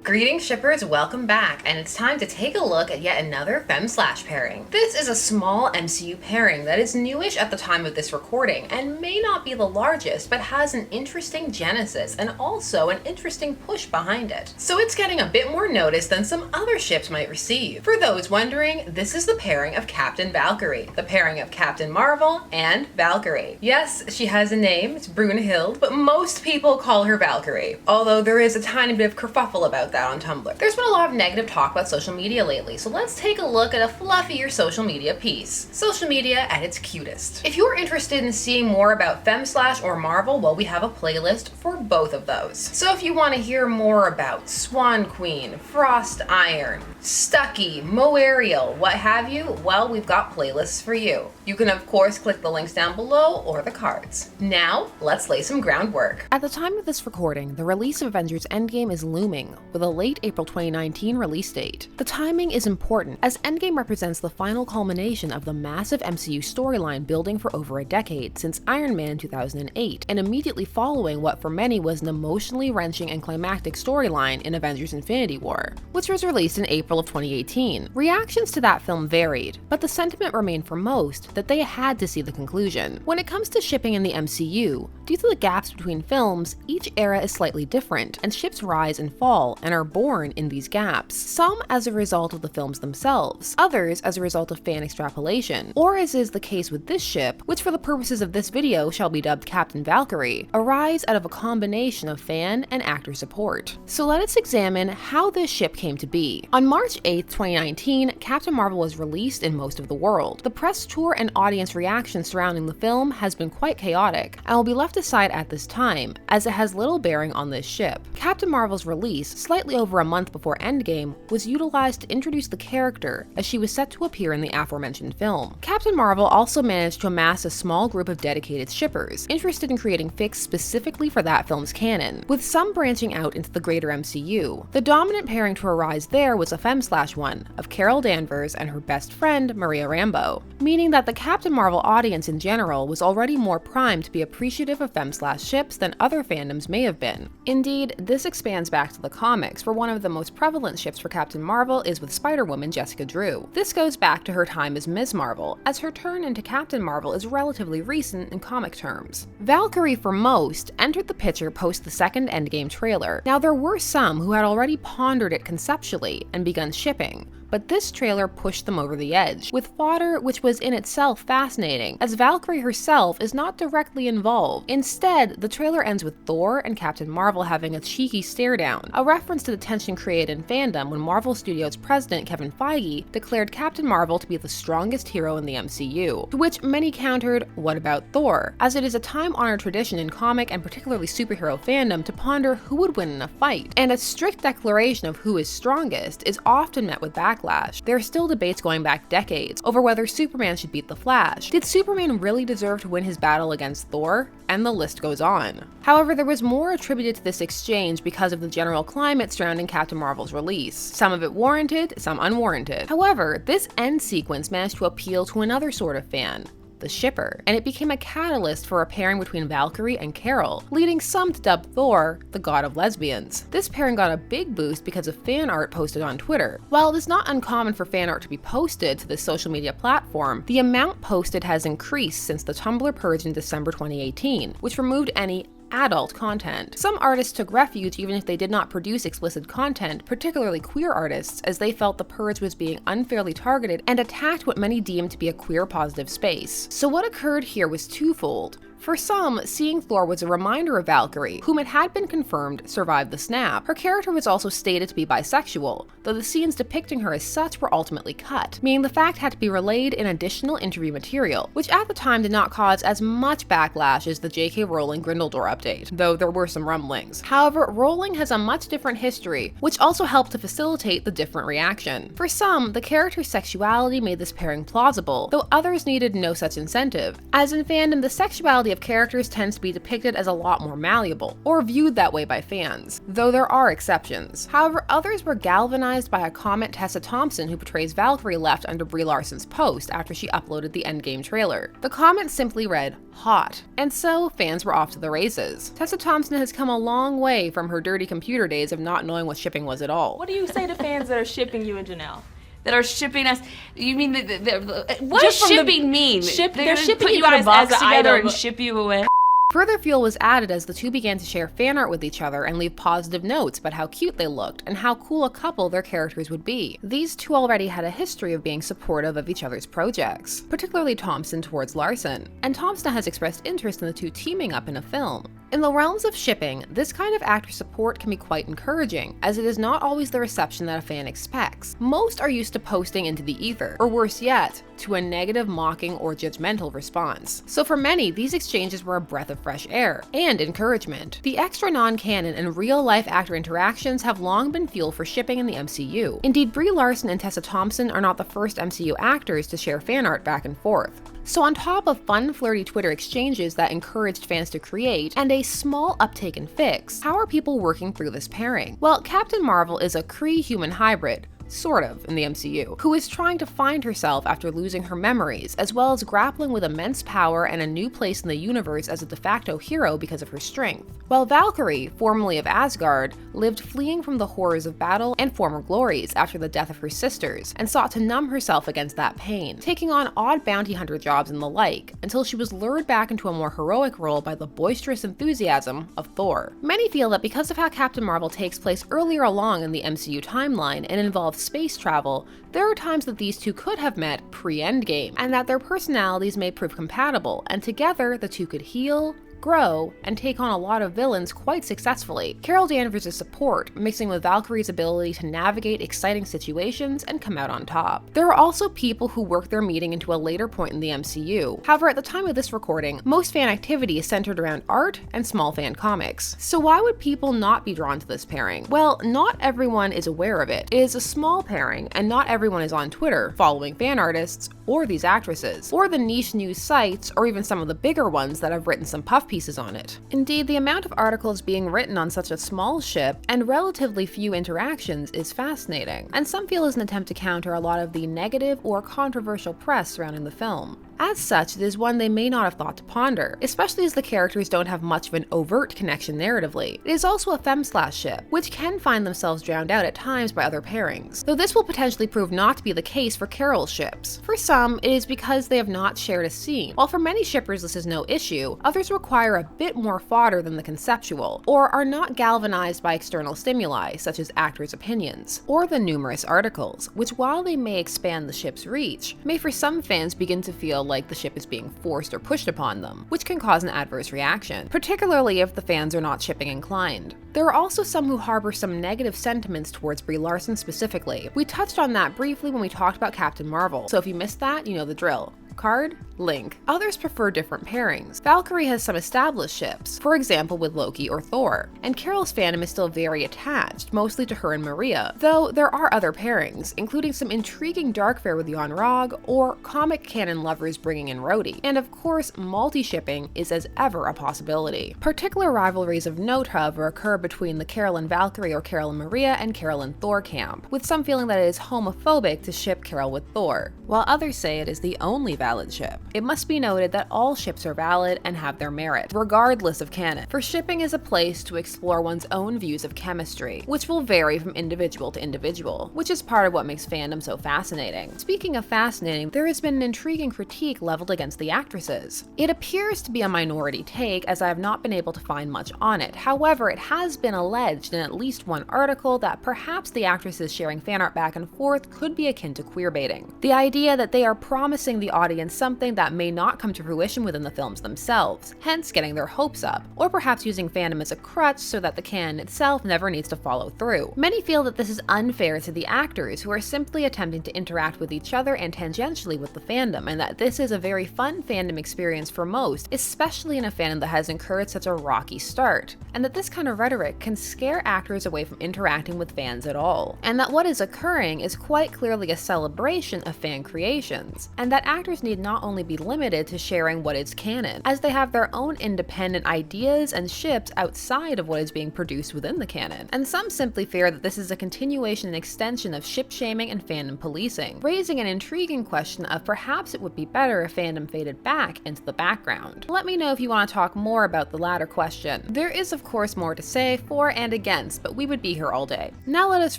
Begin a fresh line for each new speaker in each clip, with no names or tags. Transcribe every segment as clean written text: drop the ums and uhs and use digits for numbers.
Greetings shippers, welcome back, and it's time to take a look at yet another femslash pairing. This is a small MCU pairing that is newish at the time of this recording and may not be the largest, but has an interesting genesis and also an interesting push behind it. So it's getting a bit more notice than some other ships might receive. For those wondering, this is the pairing of Captain Valkyrie, the pairing of Captain Marvel and Valkyrie. Yes, she has a name, it's Brunhild, but most people call her Valkyrie, although there is a tiny bit of kerfuffle about that on Tumblr. There's been a lot of negative talk about social media lately, so let's take a look at a fluffier social media piece. Social media at its cutest. If you're interested in seeing more about femslash or Marvel, well, we have a playlist for both of those. So if you want to hear more about Swan Queen, Frost Iron, Stucky, Moariel, what have you, well, we've got playlists for you. You can of course click the links down below or the cards. Now, let's lay some groundwork.
At the time of this recording, the release of Avengers Endgame is looming, with a late April 2019 release date. The timing is important, as Endgame represents the final culmination of the massive MCU storyline building for over a decade since Iron Man 2008, and immediately following what for many was an emotionally wrenching and climactic storyline in Avengers Infinity War, which was released in April of 2018. Reactions to that film varied, but the sentiment remained for most that they had to see the conclusion. When it comes to shipping in the MCU, due to the gaps between films, each era is slightly different, and ships rise and fall and are born in these gaps, some as a result of the films themselves, others as a result of fan extrapolation, or as is the case with this ship, which for the purposes of this video shall be dubbed Captain Valkyrie, arise out of a combination of fan and actor support. So let us examine how this ship came to be. On March 8, 2019, Captain Marvel was released in most of the world. The press tour and audience reaction surrounding the film has been quite chaotic, and will be left aside at this time, as it has little bearing on this ship. Captain Marvel's release, slightly over a month before Endgame, was utilized to introduce the character, as she was set to appear in the aforementioned film. Captain Marvel also managed to amass a small group of dedicated shippers, interested in creating fics specifically for that film's canon, with some branching out into the greater MCU. The dominant pairing to arise there was a femslash one, of Carol Danvers and her best friend, Maria Rambeau, meaning that the Captain Marvel audience in general was already more primed to be appreciative of femslash ships than other fandoms may have been. Indeed, this expands back to the comics, where one of the most prevalent ships for Captain Marvel is with Spider-Woman Jessica Drew. This goes back to her time as Ms. Marvel, as her turn into Captain Marvel is relatively recent in comic terms. Valkyrie, for most, entered the picture post the second Endgame trailer. Now, there were some who had already pondered it conceptually and begun shipping, but this trailer pushed them over the edge, with fodder which was in itself fascinating, as Valkyrie herself is not directly involved. Instead, the trailer ends with Thor and Captain Marvel having a cheeky stare down, a reference to the tension created in fandom when Marvel Studios president Kevin Feige declared Captain Marvel to be the strongest hero in the MCU, to which many countered, what about Thor? As it is a time-honored tradition in comic and particularly superhero fandom to ponder who would win in a fight, and a strict declaration of who is strongest is often met with backlash. There are still debates going back decades over whether Superman should beat the Flash. Did Superman really deserve to win his battle against Thor? And the list goes on. However, there was more attributed to this exchange because of the general climate surrounding Captain Marvel's release. Some of it warranted, some unwarranted. However, this end sequence managed to appeal to another sort of fan, the shipper, and it became a catalyst for a pairing between Valkyrie and Carol, leading some to dub Thor the god of lesbians. This pairing got a big boost because of fan art posted on Twitter. While it is not uncommon for fan art to be posted to this social media platform, the amount posted has increased since the Tumblr purge in December 2018, which removed any adult content. Some artists took refuge even if they did not produce explicit content, particularly queer artists, as they felt the purge was being unfairly targeted and attacked what many deemed to be a queer positive space. So what occurred here was twofold. For some, seeing Thor was a reminder of Valkyrie, whom it had been confirmed survived the snap. Her character was also stated to be bisexual, though the scenes depicting her as such were ultimately cut, meaning the fact had to be relayed in additional interview material, which at the time did not cause as much backlash as the J.K. Rowling Grindeldor update, though there were some rumblings. However, Rowling has a much different history, which also helped to facilitate the different reaction. For some, the character's sexuality made this pairing plausible, though others needed no such incentive, as in fandom the sexuality of characters tends to be depicted as a lot more malleable, or viewed that way by fans, though there are exceptions. However, others were galvanized by a comment Tessa Thompson, who portrays Valkyrie, left under Brie Larson's post after she uploaded the Endgame trailer. The comment simply read, "hot," and so fans were off to the races. Tessa Thompson has come a long way from her dirty computer days of not knowing what shipping was at all.
What do you say to fans that are shipping you and Janelle? That are shipping us? You mean
what does shipping mean?
They're shipping
put
you
you in a
guys
box
as an
together
item.
and ship you away?
Further fuel was added as the two began to share fan art with each other and leave positive notes about how cute they looked and how cool a couple their characters would be. These two already had a history of being supportive of each other's projects, particularly Thompson towards Larson, and Thompson has expressed interest in the two teaming up in a film. In the realms of shipping, this kind of actor support can be quite encouraging, as it is not always the reception that a fan expects. Most are used to posting into the ether, or worse yet, to a negative, mocking, or judgmental response. So for many, these exchanges were a breath of fresh air and encouragement. The extra non-canon and real-life actor interactions have long been fuel for shipping in the MCU. Indeed, Brie Larson and Tessa Thompson are not the first MCU actors to share fan art back and forth. So on top of fun, flirty Twitter exchanges that encouraged fans to create, and a small uptake in fics, how are people working through this pairing? Well, Captain Marvel is a Kree-human hybrid, sort of, in the MCU, who is trying to find herself after losing her memories, as well as grappling with immense power and a new place in the universe as a de facto hero because of her strength. While Valkyrie, formerly of Asgard, lived fleeing from the horrors of battle and former glories after the death of her sisters, and sought to numb herself against that pain, taking on odd bounty hunter jobs and the like, until she was lured back into a more heroic role by the boisterous enthusiasm of Thor. Many feel that because of how Captain Marvel takes place earlier along in the MCU timeline and involves space travel, there are times that these two could have met pre-Endgame, and that their personalities may prove compatible, and together the two could heal, grow, and take on a lot of villains quite successfully. Carol Danvers' support, mixing with Valkyrie's ability to navigate exciting situations and come out on top. There are also people who work their meeting into a later point in the MCU. However, at the time of this recording, most fan activity is centered around art and small fan comics. So why would people not be drawn to this pairing? Well, not everyone is aware of it. It is a small pairing, and not everyone is on Twitter following fan artists or these actresses, or the niche news sites, or even some of the bigger ones that have written some puff pieces on it. Indeed, the amount of articles being written on such a small ship and relatively few interactions is fascinating, and some feel is an attempt to counter a lot of the negative or controversial press surrounding the film. As such, it is one they may not have thought to ponder, especially as the characters don't have much of an overt connection narratively. It is also a femslash ship, which can find themselves drowned out at times by other pairings, though this will potentially prove not to be the case for Carol's ships. For some, it is because they have not shared a scene. While for many shippers this is no issue, others require a bit more fodder than the conceptual, or are not galvanized by external stimuli, such as actors' opinions, or the numerous articles, which while they may expand the ship's reach, may for some fans begin to feel like the ship is being forced or pushed upon them, which can cause an adverse reaction, particularly if the fans are not shipping inclined. There are also some who harbor some negative sentiments towards Brie Larson specifically. We touched on that briefly when we talked about Captain Marvel, so if you missed that, you know the drill. Card, link. Others prefer different pairings. Valkyrie has some established ships, for example with Loki or Thor, and Carol's fandom is still very attached, mostly to her and Maria, though there are other pairings, including some intriguing dark fare with Jan Rog, or comic canon lovers bringing in Rhodey, and of course, multi-shipping is as ever a possibility. Particular rivalries of note, however, occur between the Carol and Valkyrie or Carol and Maria and Carol and Thor camp, with some feeling that it is homophobic to ship Carol with Thor, while others say it is the only valid ship. It must be noted that all ships are valid and have their merit, regardless of canon, for shipping is a place to explore one's own views of chemistry, which will vary from individual to individual, which is part of what makes fandom so fascinating. Speaking of fascinating, there has been an intriguing critique leveled against the actresses. It appears to be a minority take, as I have not been able to find much on it. However, it has been alleged in at least one article that perhaps the actresses sharing fan art back and forth could be akin to queerbaiting. The idea that they are promising the audience something that may not come to fruition within the films themselves, hence getting their hopes up, or perhaps using fandom as a crutch so that the canon itself never needs to follow through. Many feel that this is unfair to the actors, who are simply attempting to interact with each other and tangentially with the fandom, and that this is a very fun fandom experience for most, especially in a fandom that has incurred such a rocky start, and that this kind of rhetoric can scare actors away from interacting with fans at all, and that what is occurring is quite clearly a celebration of fan creations, and that actors need not only be limited to sharing what is canon, as they have their own independent ideas and ships outside of what is being produced within the canon. And some simply fear that this is a continuation and extension of ship shaming and fandom policing, raising an intriguing question of perhaps it would be better if fandom faded back into the background. Let me know if you want to talk more about the latter question. There is of course more to say for and against, but we would be here all day. Now let us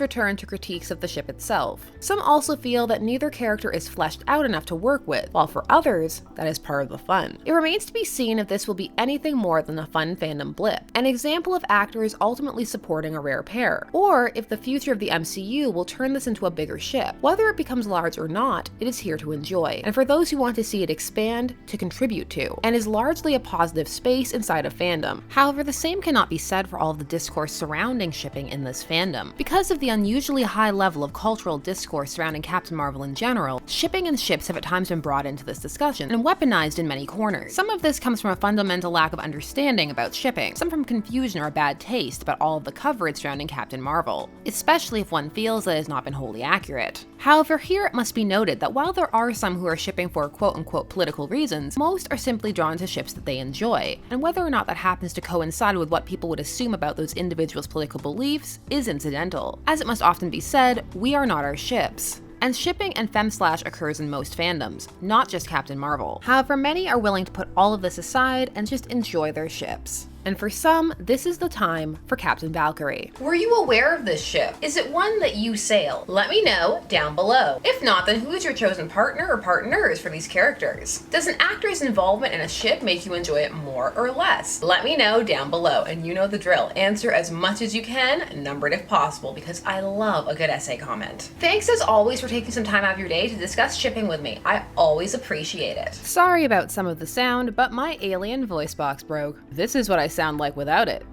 return to critiques of the ship itself. Some also feel that neither character is fleshed out enough to work with, while for others, that is part of the fun. It remains to be seen if this will be anything more than a fun fandom blip, an example of actors ultimately supporting a rare pair, or if the future of the MCU will turn this into a bigger ship. Whether it becomes large or not, it is here to enjoy, and for those who want to see it expand, to contribute to, and is largely a positive space inside of fandom. However, the same cannot be said for all of the discourse surrounding shipping in this fandom. Because of the unusually high level of cultural discourse surrounding Captain Marvel in general, shipping and ships have at times been brought into this discussion and weaponized in many corners. Some of this comes from a fundamental lack of understanding about shipping, some from confusion or a bad taste about all of the coverage surrounding Captain Marvel, especially if one feels that it has not been wholly accurate. However, here it must be noted that while there are some who are shipping for quote-unquote political reasons, most are simply drawn to ships that they enjoy, and whether or not that happens to coincide with what people would assume about those individuals' political beliefs is incidental. As it must often be said, we are not our ships. And shipping and femslash occurs in most fandoms, not just Captain Marvel. However, many are willing to put all of this aside and just enjoy their ships. And for some, this is the time for Captain Valkyrie.
Were you aware of this ship? Is it one that you sail? Let me know down below. If not, then who is your chosen partner or partners for these characters? Does an actor's involvement in a ship make you enjoy it more or less? Let me know down below, and you know the drill. Answer as much as you can, numbered if possible, because I love a good essay comment. Thanks as always for taking some time out of your day to discuss shipping with me. I always appreciate it.
Sorry about some of the sound, but my alien voice box broke. This is what I sound like without it.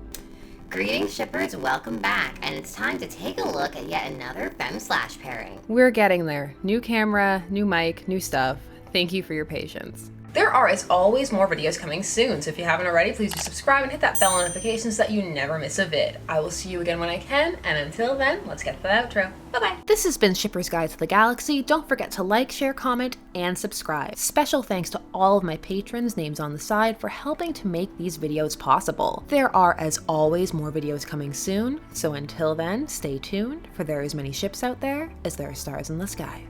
Greetings shippers, welcome back, and it's time to take a look at yet another femslash pairing.
We're getting there. New camera, new mic, new stuff. Thank you for your patience.
There are, as always, more videos coming soon, so if you haven't already, please do subscribe and hit that bell notification so that you never miss a vid. I will see you again when I can, and until then, let's get to the outro. Bye-bye.
This has been Shipper's Guide to the Galaxy. Don't forget to like, share, comment, and subscribe. Special thanks to all of my patrons, names on the side, for helping to make these videos possible. There are, as always, more videos coming soon, so until then, stay tuned, for there are as many ships out there as there are stars in the sky.